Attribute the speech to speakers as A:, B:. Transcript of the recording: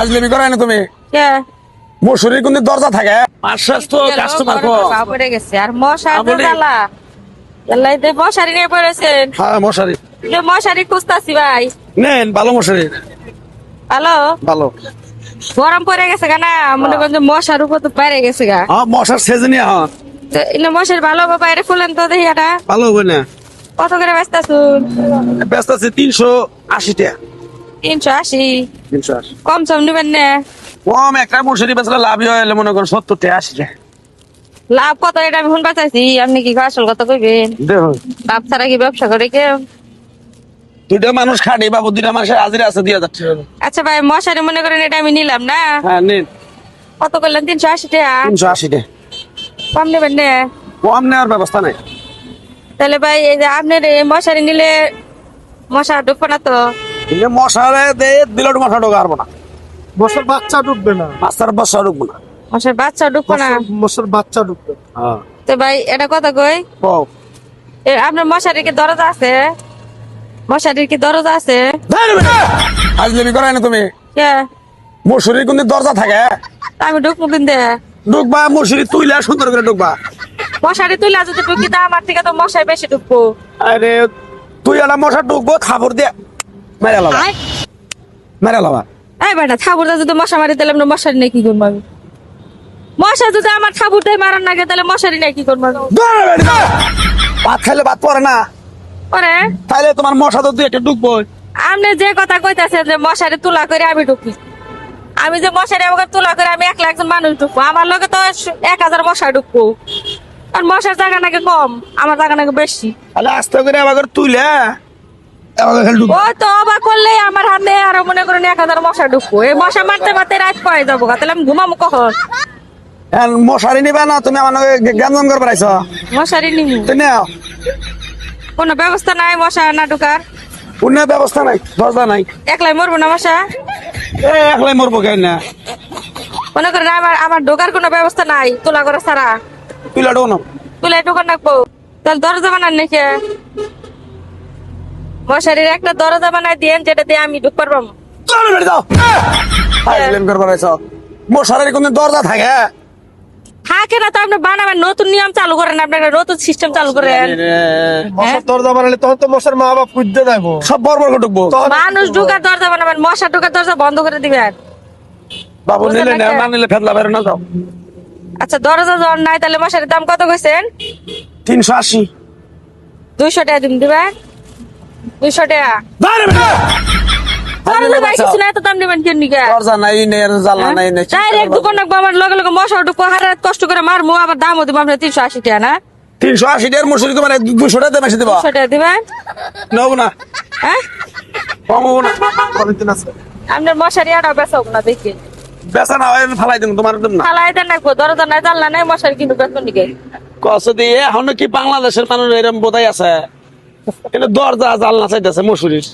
A: আজলেবি করে না তুমি
B: কে
A: মশুরির কোন দরজা থাকে তো কাস্টমার কো
B: পড়ে গেছে আর মশার জ্বালা আল্লাহ দে মশারি নিয়ে পড়েছেন
A: হ্যাঁ মশারি
B: যে মশারি খুঁজতাছি ভাই
A: নেন ভালো মশারি
B: হ্যালো
A: ভালো
B: গরম পড়ে গেছে গা না মনে করেন যে মশার উপর তো বাইরে গেছে গা
A: হ্যাঁ মশার সিজনে হ্যাঁ
B: তো ইনো মশার ভালো বাইরে ফুলেন তো দেখি এটা
A: ভালো হবে না
B: কত করে ব্যস্ত আছুন
A: ব্যস্ত আছে 380 টাকা
B: 380
A: 380
B: কম সম নেবেন না
A: কম একটা মশুরি বেচলে লাভই হয় মনে করেন 70 টাকা 80 টাকা
B: লাভ কত এটা আমি শুনতে চাইছি আপনি কি আসল কথা কইবেন
A: দেখো
B: লাভ ছাড়া কি ব্যবসা করে কেউ
A: দুইটা মানুষ খাটে বাবু দুইটা মানুষের হাজিরা আছে 2000 টাকা
B: আচ্ছা ভাই মশারি মনে করেন এটা আমি নিলাম না
A: হ্যাঁ নিন
B: কত করলেন 380 টাকা
A: 380 টাকা
B: কম নেবেন না
A: কম নেওয়ার ব্যবস্থা নাই
B: তাহলে ভাই এই যে আপনার এই মশারি নিলে মশা ঢুকবো না তো
A: কিন্তু মশারে দে দিলে মশা ঢোকা পারবো না
C: মশার বাচ্চা ঢুকবে না,
A: মাস্টার বসা ঢুকবো না
B: মশার বাচ্চা ঢুকবো না
C: মশার বাচ্চা ঢুকবে।
A: হ্যাঁ
B: তো ভাই এটা কথা কই
A: কও
B: আপনার মশারির কি দরজা আছে মশারির কি দরজা আছে
A: আজলেবি করে না তুমি
B: কে
A: মশুরির কোন দরজা থাকে
B: আমি ঢুকবো কিন্তু
A: ঢুকবা মশুরি তুইলা সুন্দর করে ঢুকবা
B: মশারি তুইলা যদি ঢুকি তা আমার থেকে তো মশাই বেশি ঢুকবো
A: আরে তুই একটা মশা ঢুকবো খাবার দিয়ে মেরে লাবা মেরে লাবা
B: এই বেটা থাবুরটা যদি মশা মারি তাহলে আমরা মশারি নেই কি করবো আমি মশা যদি আমার থাবুরটাই মারার নাগে তাহলে মশারি নেই কি করবো আমি?
A: ভাত খাইলে ভাত পরে না
B: পরে
A: তাইলে তোমার মশা তো দুই একটা ঢুকবো
B: আপনি যে কথা কইতাছেন যে মশারি তুলা করে আমি ঢুকি আমি যে মশারি আমাকে তুলা করে আমি একলা একজন মানুষ ঢুকবো আমার লগে তো 1000 মশা ঢুকবো আর মশার জায়গা নাকি কম আমার জায়গা নাকি বেশি
A: তাহলে আস্তে করে আবার তুইলে আবার খেলে ঢুকবো
B: ও তো অবাক করলে আমার হাতে আরো মনে করেন 1000 মশা ঢুকবো এই মশা মারতে মারতে রাত পয়ে যাবো তাহলে আমি ঘুমাবো কখন
A: মশারি নিবে না তুমি আমার গ্যাঞ্জাম করে বেড়াইছ
B: মশারি নিবি
A: তুই নাও
B: কোনো ব্যবস্থা নাই মশা না ঢুকার
A: কোনো ব্যবস্থা নাই দরজা নাই
B: একলাই মরবো না মশা
A: একলাই মরবো কেন না
B: মনে করেন আমার আমার ঢোকার কোনো ব্যবস্থা নাই তোলা করে সারা
A: তুইলা ঢোক না
B: তুলে ঢোকার রাখবো তাহলে দরজা বানান নাকি মশারির একটা দরজা বানাই দিয়েন যেটা দিয়ে আমি ঢুক পারবো
A: চলো বেড়ে যাও আইলেন করে বেড়াইছ মশারির কোন দরজা থাকে
B: থাকে না তো আপনি বানাবেন নতুন নিয়ম চালু করেন আপনি একটা নতুন সিস্টেম চালু করেন
C: মশার দরজা বানালে তখন তো মশার মা বাপ খুঁজতে যাবো।
A: সব বরবর করে ঢুকবো
B: মানুষ ঢুকার দরজা বানাবেন মশা ঢুকার দরজা বন্ধ করে দিবেন
A: বাবু নিলে না না নিলে ফেদলা বেরো না যাও
B: আচ্ছা দরজা যখন নাই তাহলে মশারির দাম কত কইছেন
A: 380
B: 200 টাকা দিবেন 200 টাকা
A: বাইরে বেরো
B: দরজা ভাই কিছু না এত দাম নেবেন কেন নিকা
A: দরজা নাই নে জ্বালা নাই নে
B: ডাইরেক্ট দোকান রাখবো আমার লগে লগে মশা ঢুকবো হারাত কষ্ট করে মারমু আবার দামও দিব আপনার 380 টাকা না
A: 380 টাকার মশুরি তোমার 200 টাকা বেশি দেবা
B: 200 টাকা দিবেন
A: নেব না
B: হ্যাঁ
A: কম হবো না
C: অনেকদিন আছে।
B: আপনার মশারি আটা বেসাব না দেখি
A: বেচা না হয় ফালাই দিন তোমার দেব না
B: ফালাই দেন রাখবো দরজা নাই জানলা নাই মশারি কিন্তু বেতন নিকে
A: কষ্ট দিয়ে এখন কি বাংলাদেশের মানুষ এরকম বোধাই আছে কিন্তু দরজা জানলা চাইতেছে মশুরির